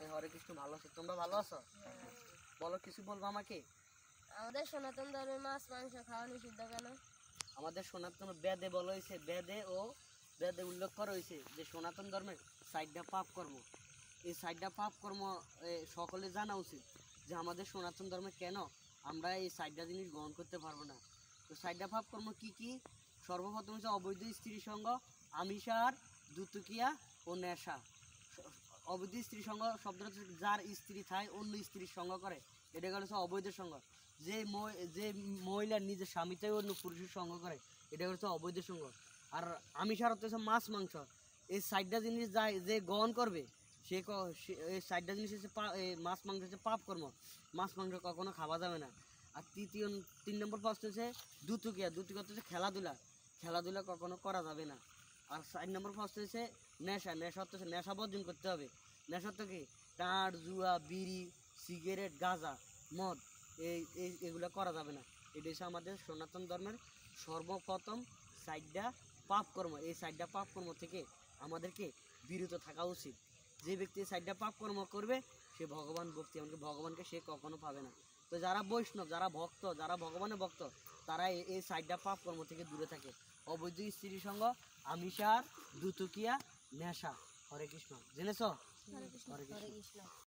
হরে কৃষ্ণ, ভালো আছো? তোমরা ভালো আছো? বলো, কিছু বলবো আমাকে? আমাদের সনাতন ধর্মে মাছ মাংস খাওয়া নিষিদ্ধ কেন? আমাদের সনাতন বেদে বলা হয়েছে, বেদে উল্লেখ করা হয়েছে যে সনাতন ধর্মের 4টা পাপ কর্ম। এই 4টা পাপ কর্ম সকলে জানা উচিত যে আমাদের সনাতন ধর্মে কেন আমরা এই 4টা জিনিস গ্রহণ করতে পারবো না। তো 4টা পাপ কর্ম কি কি? সর্বপ্রথম হচ্ছে অবৈধ স্ত্রী সঙ্গ, আমিষার, দুতুকিয়া ও নেশা। অবৈধ স্ত্রী সঙ্গ শব্দটা হচ্ছে যার স্ত্রী থায় অন্য স্ত্রীর সঙ্গ করে, এটা হচ্ছে অবৈধ সঙ্গ। যে মহিলার নিজের স্বামীটাই অন্য পুরুষের সঙ্গ করে, এটা হচ্ছে অবৈধ সঙ্গ। আর আমিষার অর্থ হচ্ছে মাছ মাংস। এই 4টা জিনিস যে গ্রহণ করবে এই 4টা জিনিস হচ্ছে মাছ মাংস হচ্ছে পাপ কর্ম। মাছ মাংস কখনো খাওয়া যাবে না। আর 3 নম্বর প্রশ্ন হচ্ছে দুতুকিয়া হচ্ছে খেলাধুলা কখনো করা যাবে না। আর 4 নম্বর প্রশ্ন হচ্ছে নেশা হচ্ছে নেশা বর্জন করতে হবে। নেশা তো কি? টাঁট, জুয়া, বিড়ি, সিগারেট, গাঁজা, মদ, এগুলো করা যাবে না। এটা হচ্ছে আমাদের সনাতন ধর্মের সর্বপ্রথম 4টা পাপ কর্ম। এই 4টা পাপ কর্ম থেকে আমাদেরকে বিরত থাকা উচিত। যে ব্যক্তি 4টা পাপ কর্ম করবে সে ভগবানকে সে কখনো পাবে না। তো যারা বৈষ্ণব, যারা ভক্ত, যারা ভগবানের ভক্ত, তারা এই 4টা পাপ কর্ম থেকে দূরে থাকে। অবৈধ স্ত্রী সঙ্গ, আমিষার, দুতুকিয়া, নেশা। হরে কৃষ্ণ। জেনেছ? হরে কৃষ্ণ। হরে কৃষ্ণ।